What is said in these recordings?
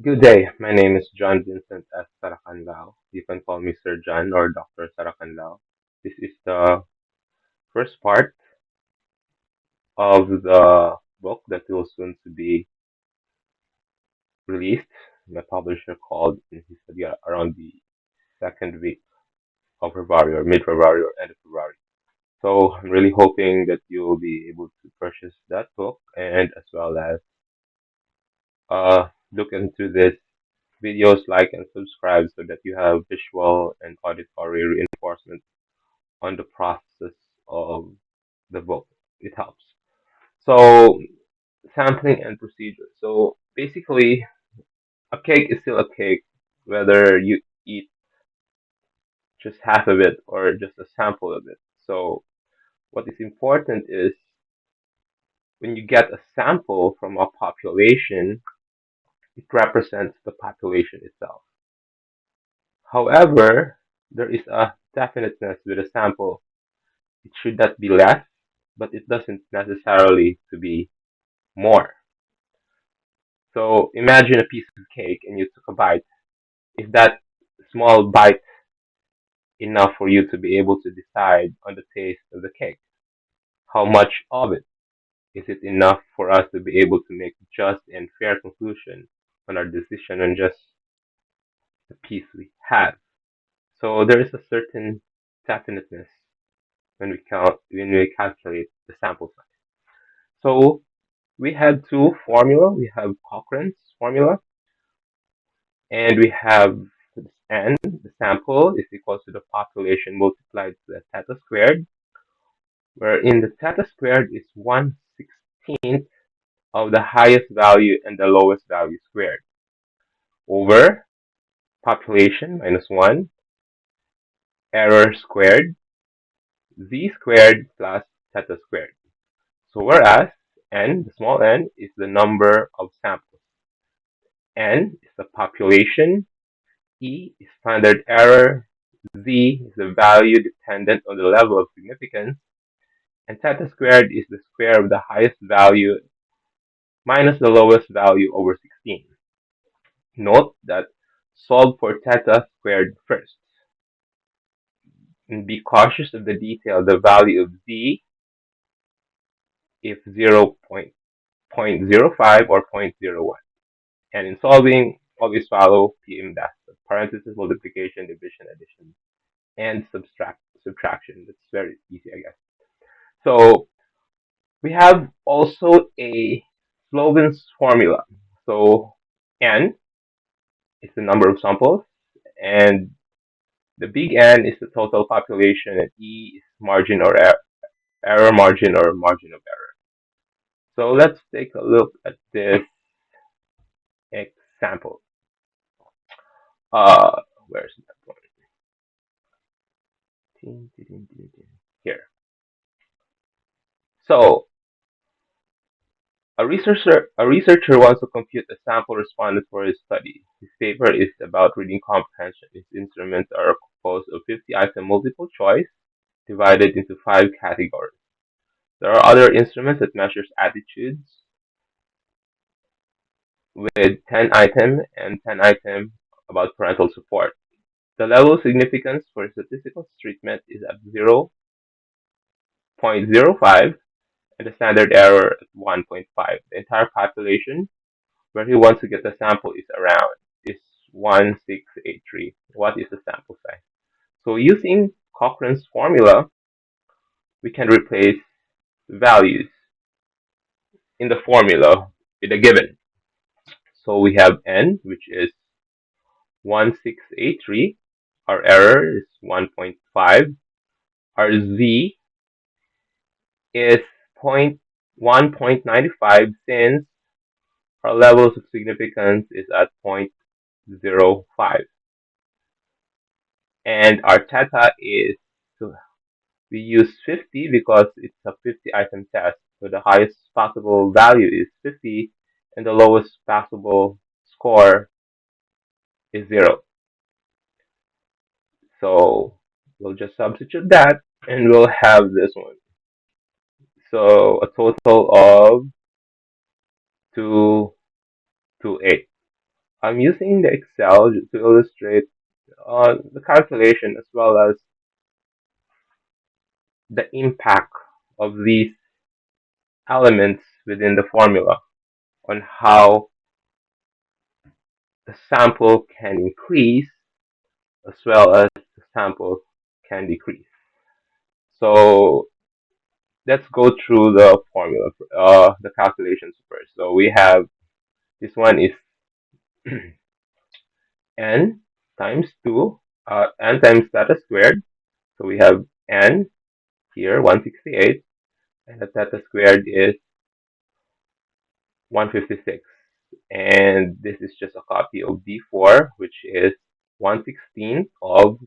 Good day. My name is John Vincent S. Saracanlao. You can call me Sir John or Dr. Saracanlao. This is the first part of the book that will soon to be released. My publisher called and he said, yeah, around the second week of February or mid-February or end of February. So I'm really hoping that you will be able to purchase that book and as well as look into this videos, like and subscribe so that you have visual and auditory reinforcement on the process of the book. It helps. So, sampling and procedure. So, basically, a cake is still a cake, whether you eat just half of it or just a sample of it. So, what is important is when you get a sample from a population, it represents the population itself. However, there is a definiteness with a sample. It should not be less, but it doesn't necessarily to be more. So imagine a piece of cake and you took a bite. Is that small bite enough for you to be able to decide on the taste of the cake? How much of it? Is it enough for us to be able to make just and fair conclusion on our decision on just the piece we have? So there is a certain definiteness when we calculate the sample size. So we have two formula. We have Cochran's formula and we have n, the sample is equal to the population multiplied to the theta squared, wherein the theta squared is 1/16 of the highest value and the lowest value squared over population minus 1, error squared, z squared plus theta squared. So whereas n, the small n, is the number of samples, n is the population, E is standard error, Z is the value dependent on the level of significance, and theta squared is the square of the highest value minus the lowest value over 16. Note that solve for theta squared first, and be cautious of the detail, the value of Z if 0.05 or zero point zero 0.01. And in solving, always follow PEMDAS, parenthesis, multiplication, division, addition, and subtraction. That's very easy, I guess. So we have also a Slovin's formula. So n is the number of samples, and the big N is the total population, and E is margin or error margin or margin of error. So let's take a look at this example. Uh, where's that one? Here. So a researcher wants to compute a sample respondent for his study. His paper is about reading comprehension. His instruments are composed of 50-item multiple choice divided into 5 categories. There are other instruments that measures attitudes with 10 item and 10 item about parental support. The level of significance for statistical treatment is at 0.05 and the standard error at 1.5. The entire population where he wants to get the sample is around is 1683. What is the sample size? So using Cochran's formula, we can replace values in the formula with a given. So we have n, which is 1683. Our error is 1.5. Our z is 1.95 since our levels of significance is at 0.05. And our theta is, so we use 50 because it's a 50 item test. So the highest possible value is 50 and the lowest possible score is 0. So we'll just substitute that and we'll have this one. So a total of 228. I'm using the Excel to illustrate the calculation as well as the impact of these elements within the formula on how the sample can increase as well as the sample can decrease. So let's go through the formula, the calculations first. So we have this one is n times 2, n times theta squared. So we have n here, 168, and the theta squared is 156. And this is just a copy of B4, which is 1/16 of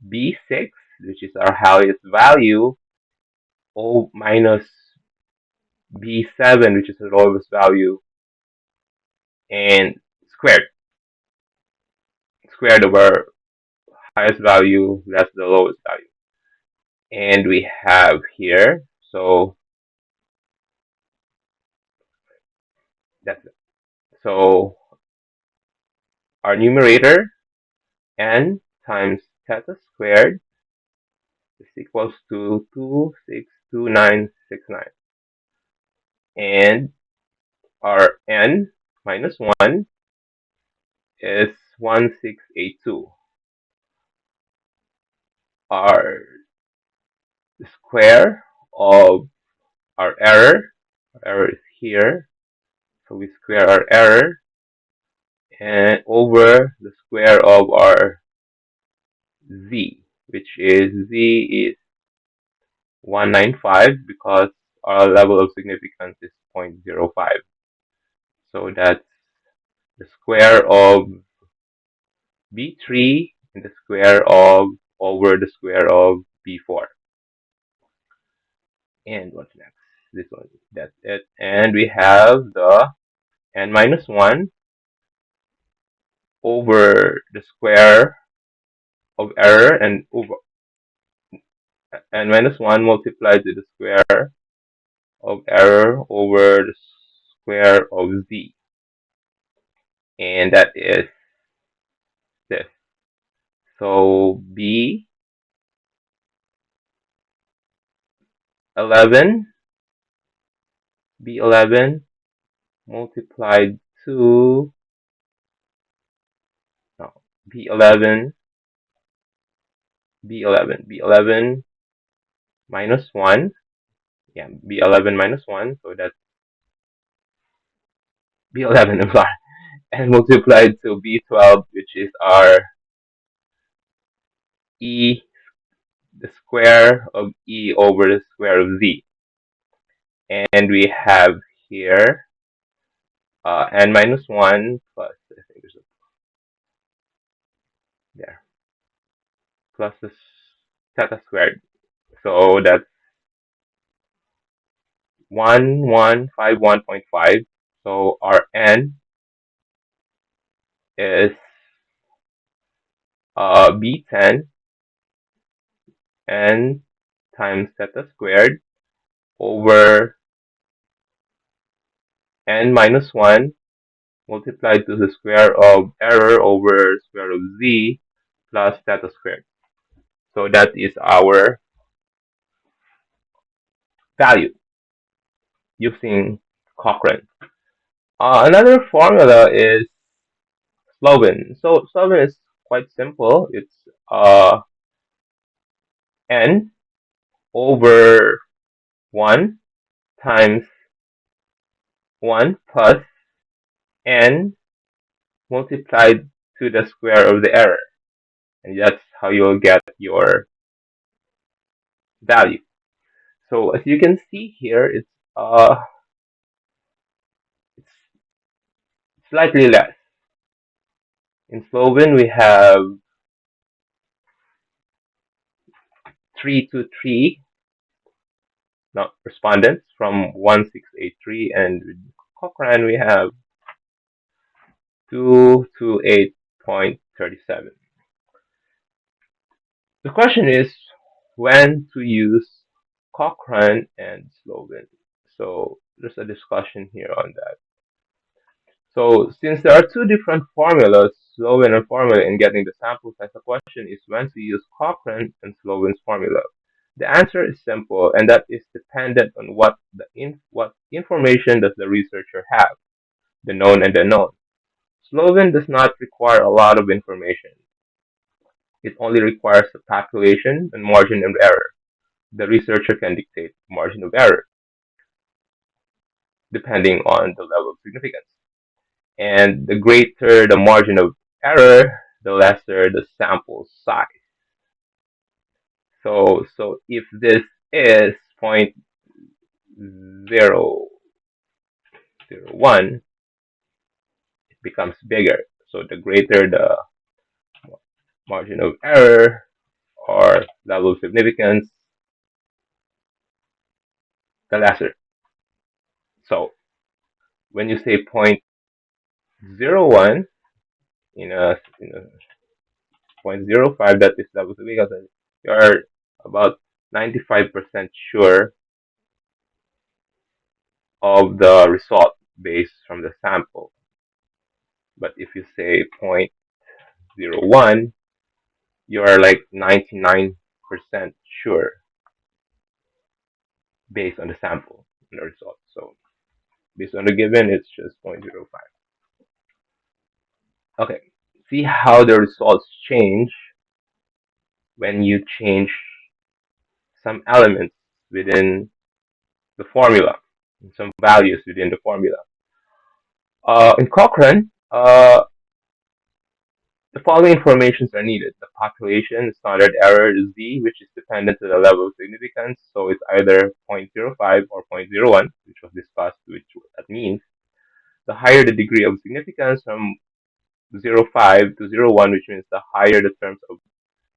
B6, which is our highest value, O minus B7, which is the lowest value, and squared over highest value less the lowest value. And we have here, so that's it. So our numerator, n times theta squared, is equals to 262969. And our n minus 1 is 1682. Our square of our error is here, so we square our error and over the square of our z, which is z is 195 because our level of significance is 0.05. So that's the square of b3 and the square of over the square of b4. And what's next? This one. That's it. And we have the n minus 1 over the square of error and over n minus 1 multiplied to the square of error over the square of z. And that is this. So B11 B11 multiplied to no B11 B11 minus 1, yeah, B11 minus 1, so that's B11, I'm sorry, and multiplied to B12, which is our E, the square of E over the square of Z. And we have here n minus 1 plus, I think there's a, there, plus the theta squared. So that's 1151.5. So our n is B10 n times theta squared over n minus 1 multiplied to the square of error over square of z plus theta squared. So that is our value using Cochran. Another formula is Slovin. So Slovin is quite simple. It's n over 1 times 1 plus n multiplied to the square of the error. And that's how you'll get your value. So as you can see here, it's slightly less. In Slovin, we have 323 not respondents from 1683, and with Cochran we have 228.37. The question is when to use Cochran and Slovin. So there's a discussion here on that. So since there are two different formulas, Slovin and formula, in getting the sample size, the question is when to use Cochran and Slovin's formula. The answer is simple, and that is dependent on what information does the researcher have, the known and the unknown. Slovin does not require a lot of information. It only requires a population and margin of error. The researcher can dictate margin of error depending on the level of significance. And the greater the margin of error, the lesser the sample size. So if this is 0.001, it becomes bigger. So the greater the margin of error or level of significance, the lesser. So when you say zero point zero 0.01 in a 0.05, that is level of significance, you are about 95% sure of the result based from the sample. But if you say 0.01, you are like 99% sure based on the sample and the result. So based on the given, it's just 0.05. Okay, see how the results change when you change some elements within the formula, some values within the formula. In Cochrane, the following informations are needed. The population, standard error is Z, which is dependent to the level of significance. So it's either zero point zero 0.05 or zero point zero 0.01, which was discussed, which that means. The higher the degree of significance from 0.05 to 0.01, which means the higher the terms of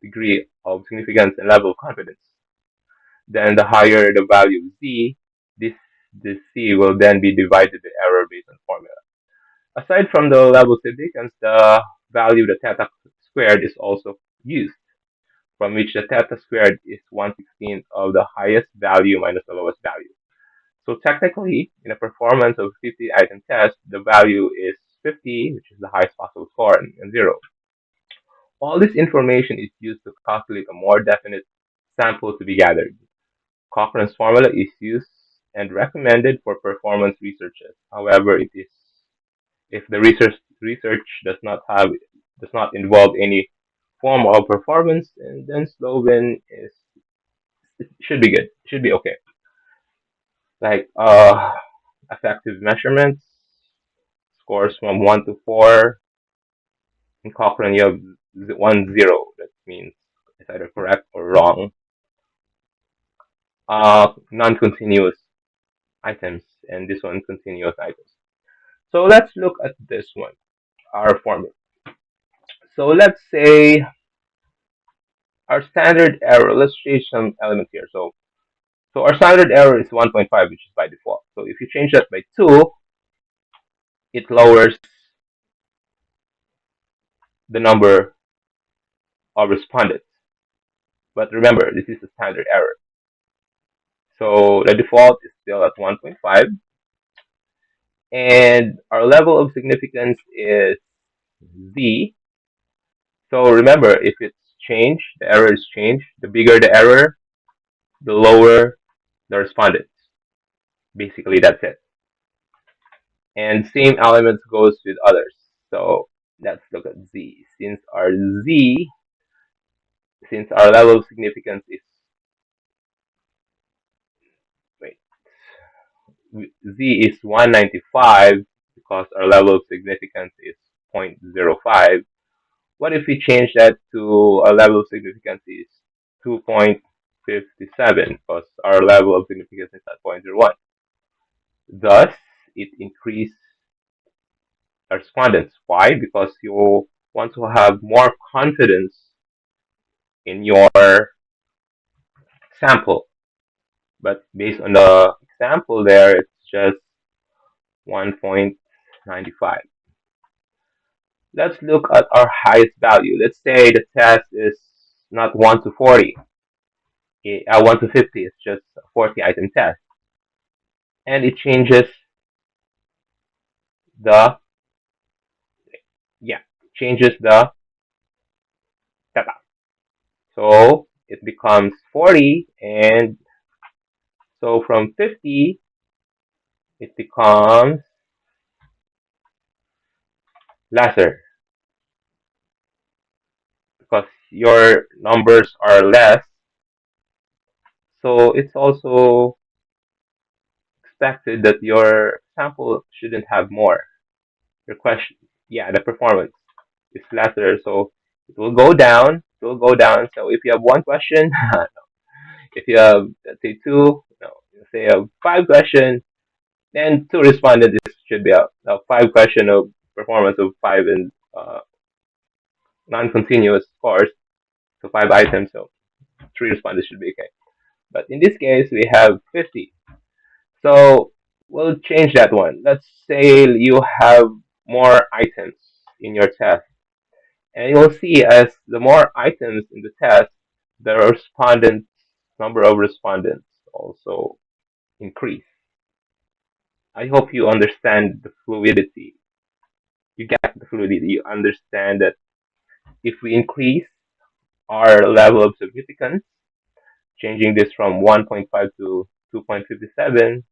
degree of significance and level of confidence. Then the higher the value of Z, this, this C will then be divided the error based on formula. Aside from the level of significance, the value the theta squared is also used, from which the theta squared is 1/16 of the highest value minus the lowest value. So technically, in a performance of 50 item test, the value is 50, which is the highest possible score, and 0. All this information is used to calculate a more definite sample to be gathered. Cochran's formula is used and recommended for performance researches. However, it is if the research does not involve any form of performance, and then Slovin is it should be good, should be okay. Like effective measurements, scores from 1 to 4. In Cochrane, you have 1 0. That means it's either correct or wrong. Non-continuous items, and this one continuous items. So let's look at this one, our formula. So let's say our standard error. Let's change some elements here. So our standard error is 1.5, which is by default. So if you change that by 2, it lowers the number of respondents. But remember, this is a standard error. So the default is still at 1.5, and our level of significance is Z. So remember, if it's changed, the error is changed. The bigger the error, the lower the respondents. Basically, that's it. And same elements goes with others. So let's look at Z. Since our level of significance is wait, Z is 195 because our level of significance is 0.05. What if we change that to a level of significance is 2.57 because our level of significance is at 0.01? Thus, it increased respondents. Why? Because you want to have more confidence in your sample. But based on the example there, it's just 1.95. Let's look at our highest value. Let's say the test is not 1 to 40, 1 to 50, it's just a 40 item test. And it changes the changes the setup. So it becomes 40, and so from 50, it becomes lesser because your numbers are less. So it's also expected that your sample shouldn't have more. Your question, yeah, the performance is lesser, so it will go down. It will go down. So if you have one question, if you have let's say two, no, say you have five questions, then two respondents should be a five question of performance of five and non-continuous scores, so five items. So three respondents should be okay. But in this case, we have 50. So we'll change that one. Let's say you have more items in your test. And you'll see as the more items in the test, the respondents, number of respondents also increase. I hope you understand the fluidity. You get the fluidity. You understand that if we increase our level of significance, changing this from 1.5 to 2.57,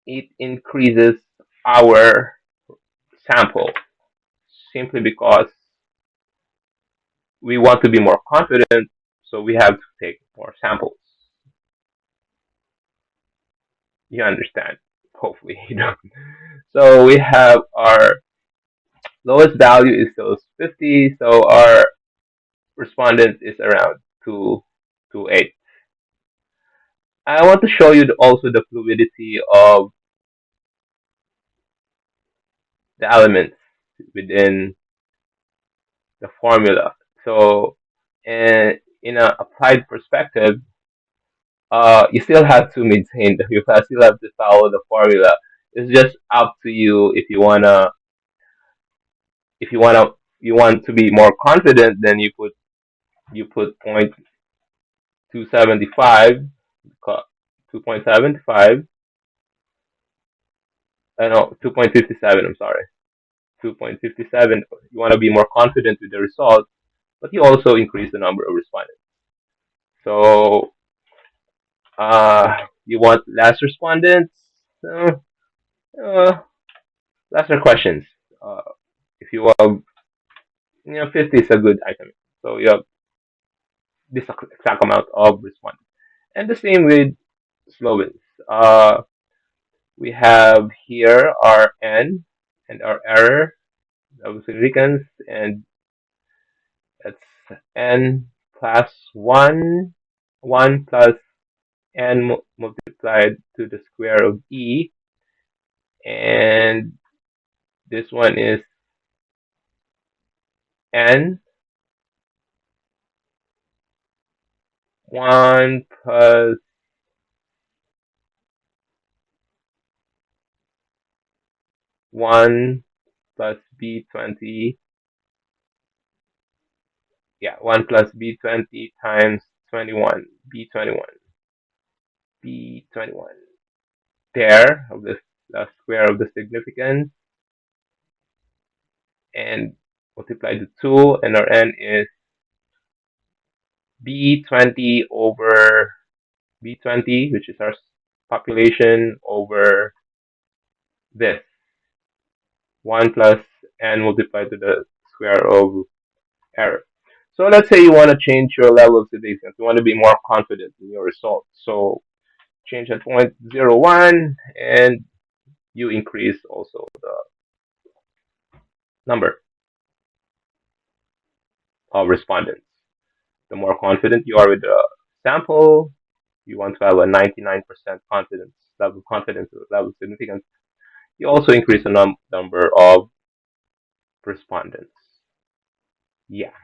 it increases our sample simply because we want to be more confident, so we have to take more samples. You understand? Hopefully, you know. So we have our lowest value is still 50, so our respondent is around 228. I want to show you also the fluidity of the elements within the formula. So, in an applied perspective, you still have to maintain you still have to follow the formula. It's just up to you if you want to be more confident, then you put point 275, 2.75. I know 2.57. I'm sorry, 2.57. You want to be more confident with the result, but you also increase the number of respondents. So you want less respondents, uh, uh, lesser questions. Uh, if you have 50 is a good item. So you have this exact amount of respondents. And the same with Slovins. We have here our n and our error of significance, and it's n plus 1, 1 plus n multiplied to the square of e, and this one is n 1 plus 1 plus b20, yeah, 1 plus b20 times 21, b21, b21, pair of the square of the significance, and multiply to 2, and our n is b20 over b20, which is our population, over this 1 plus n multiplied to the square of error. So let's say you want to change your level of significance. You want to be more confident in your results. So change at 0.01, and you increase also the number of respondents. The more confident you are with the sample, you want to have a 99% confidence level of significance. You also increase the number of respondents. Yeah.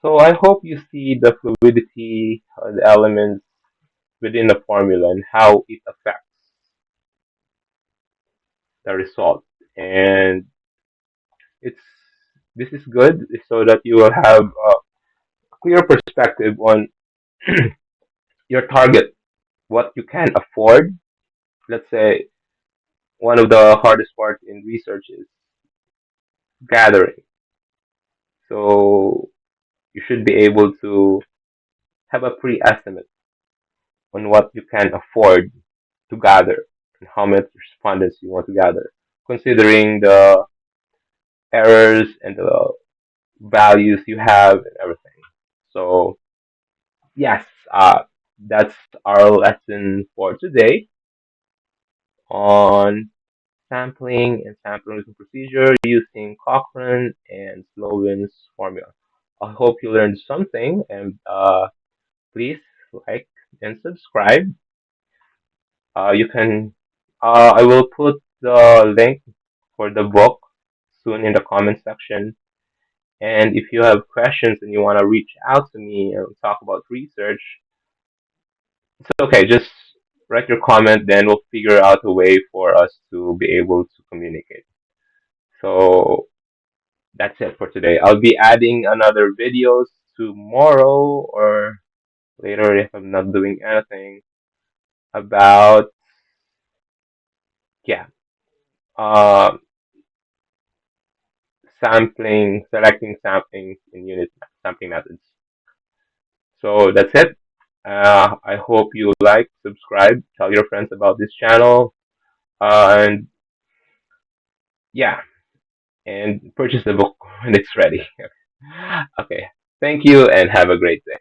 So I hope you see the fluidity of the elements within the formula and how it affects the result. And it's this is good so that you will have a clear perspective on your target, what you can afford. Let's say one of the hardest parts in research is gathering. So you should be able to have a pre-estimate on what you can afford to gather and how much respondents you want to gather, considering the errors and the values you have and everything. So yes, that's our lesson for today on sampling and sampling procedure using Cochran and Slovin's formula. I hope you learned something, and please like and subscribe. You can. I will put the link for the book soon in the comment section. And if you have questions and you want to reach out to me and talk about research, it's okay. Just write your comment, then we'll figure out a way for us to be able to communicate. So that's it for today. I'll be adding another videos tomorrow or later if I'm not doing anything about yeah uh sampling, selecting sampling in unit sampling methods. So that's it. I hope you like, subscribe, tell your friends about this channel, and yeah, and purchase the book when it's ready. Okay. Thank you and have a great day.